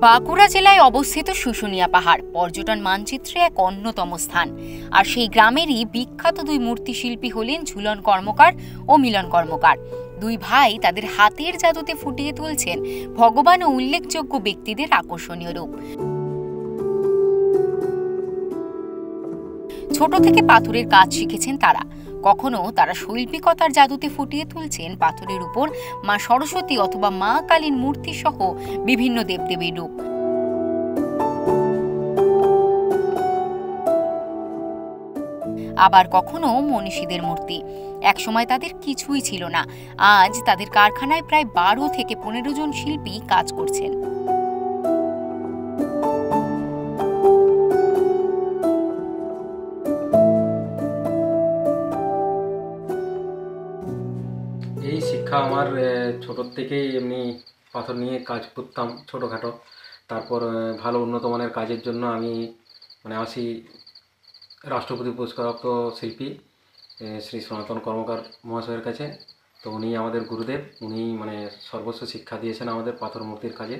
বাঁকুড়া জেলায় অবস্থিত শুশুনিয়া পাহাড় পর্যটন মানচিত্রে এক অন্যতম স্থান। আর সেই গ্রামেরই বিখ্যাত দুই মূর্তিশিল্পী হলেন ঝুলন কর্মকার ও মিলন কর্মকার। দুই ভাই তাদের হাতের জাদুতে ফুটিয়ে তুলছেন ভগবান ও উল্লেখযোগ্য ব্যক্তিদের আকর্ষণীয় রূপ। ছোট থেকে পাথরের কাজ শিখেছেন তারা। কখনো তারা শৈল্পিকতার জাদুতে ফুটিয়ে তুলছেন পাথরের উপর মা সরস্বতী অথবা মা কালীর মূর্তি সহ বিভিন্ন দেবদেবীর রূপ। আবার কখনো মনীষীদের মূর্তি। একসময় তাদের কিছুই ছিল না, আজ তাদের কারখানায় প্রায় 12 থেকে 15 জন শিল্পী কাজ করছেন। এই শিক্ষা আমার ছোটোর থেকেই এমনি পাথর নিয়ে কাজ করতাম ছোটোখাটো। তারপর ভালো উন্নত মানের কাজের জন্য আমি আসি রাষ্ট্রপতি পুরস্কারপ্রাপ্ত শিল্পী শ্রী সনাতন কর্মকার মহাশয়ের কাছে। তো উনি আমাদের গুরুদেব, উনি সর্বস্ব শিক্ষা দিয়েছেন আমাদের পাথর মূর্তির কাজে,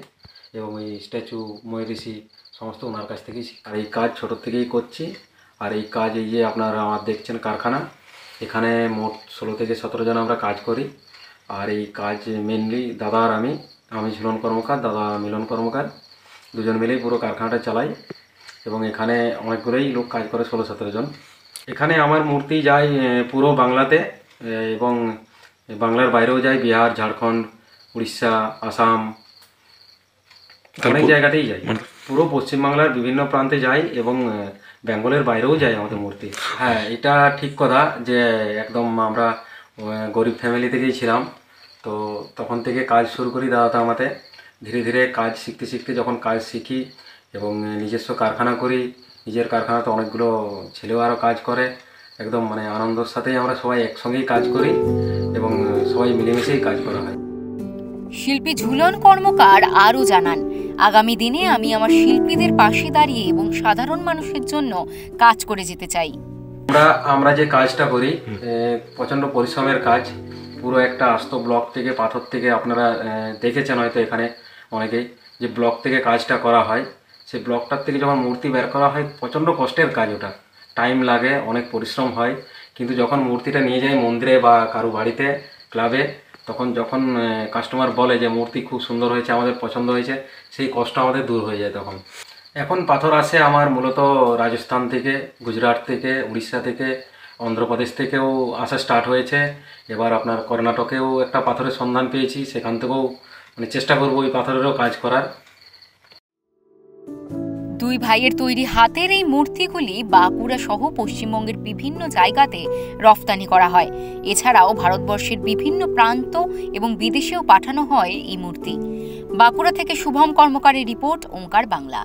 এবং এই স্ট্যাচু ময়ূরঋষি সমস্ত ওনার কাছ থেকেই। আর এই কাজ ছোটোর থেকেই করছি। আর এই কাজ এই যে আপনারা আমার দেখছেন কারখানা, এখানে মোট 16 থেকে 17 জন আমরা কাজ করি। আর এই কাজ মেনলি দাদা আর আমি ঝুলন কর্মকার, দাদা মিলন কর্মকার, দুজন মিলেই পুরো কারখানাটা চালাই। এবং এখানে অনেকগুলোই লোক কাজ করে, 16-17 জন। এখানে আমার মূর্তি যায় পুরো বাংলাতে, এবং বাংলার বাইরেও যায়, বিহার, ঝাড়খণ্ড, উড়িষ্যা, আসাম, অনেক জায়গাতেই যায়। পুরো পশ্চিমবাংলার বিভিন্ন প্রান্তে যায় এবং বেঙ্গলের বাইরেও যায় আমাদের মূর্তি। হ্যাঁ, এটা ঠিক কথা যে একদম আমরা গরিব ফ্যামিলি থেকেই ছিলাম। তো তখন থেকে কাজ শুরু করি দাদা আমাদের। ধীরে ধীরে কাজ শিখতে শিখতে যখন কাজ শিখি এবং নিজস্ব কারখানা করি, নিজের কারখানাতে অনেকগুলো ছেলেও আরও কাজ করে, একদম আনন্দের সাথেই আমরা সবাই একসঙ্গেই কাজ করি এবং সবাই মিলেমিশেই কাজ করা হয়। শিল্পী ঝুলন কর্মকার আরও জানান, আগামী দিনে আমি আমার শিল্পীদের পাশে দাঁড়িয়ে এবং সাধারণ মানুষের জন্য কাজ করে যেতে চাই। আমরা যে কাজটা করি প্রচণ্ড পরিশ্রমের কাজ। পুরো একটা আস্ত ব্লক থেকে, পাথর থেকে, আপনারা দেখেছেন হয়তো এখানে অনেকেই, যে ব্লক থেকে কাজটা করা হয়। সেই ব্লকটার থেকে যখন মূর্তি বের করা হয়, প্রচণ্ড কষ্টের কাজ, ওটা টাইম লাগে, অনেক পরিশ্রম হয়। কিন্তু যখন মূর্তিটা নিয়ে যাই মন্দিরে বা কারো বাড়িতে, ক্লাবে, তখন যখন কাস্টমার বলে যে মূর্তি খুব সুন্দর হয়েছে, আমাদের পছন্দ হয়েছে, সেই কষ্ট আমাদের দূর হয়ে যায় তখন। এখন পাথর আসে আমার মূলত রাজস্থান থেকে, গুজরাট থেকে, উড়িষ্যা থেকে, অন্ধ্রপ্রদেশ থেকেও আসা স্টার্ট হয়েছে। এবার আপনার কর্ণাটকেও একটা পাথরের সন্ধান পেয়েছি, সেখান থেকেও চেষ্টা করবো ওই পাথরেরও কাজ করার। দুই ভাইয়ের তৈরি হাতের এই মূর্তিগুলি বাঁকুড়া সহ পশ্চিমবঙ্গের বিভিন্ন জায়গাতে রফতানি করা হয়। এছাড়াও ভারতবর্ষের বিভিন্ন প্রান্ত এবং বিদেশেও পাঠানো হয় এই মূর্তি। বাঁকুড়া থেকে শুভম কর্মকারের রিপোর্ট, ওঙ্কার বাংলা।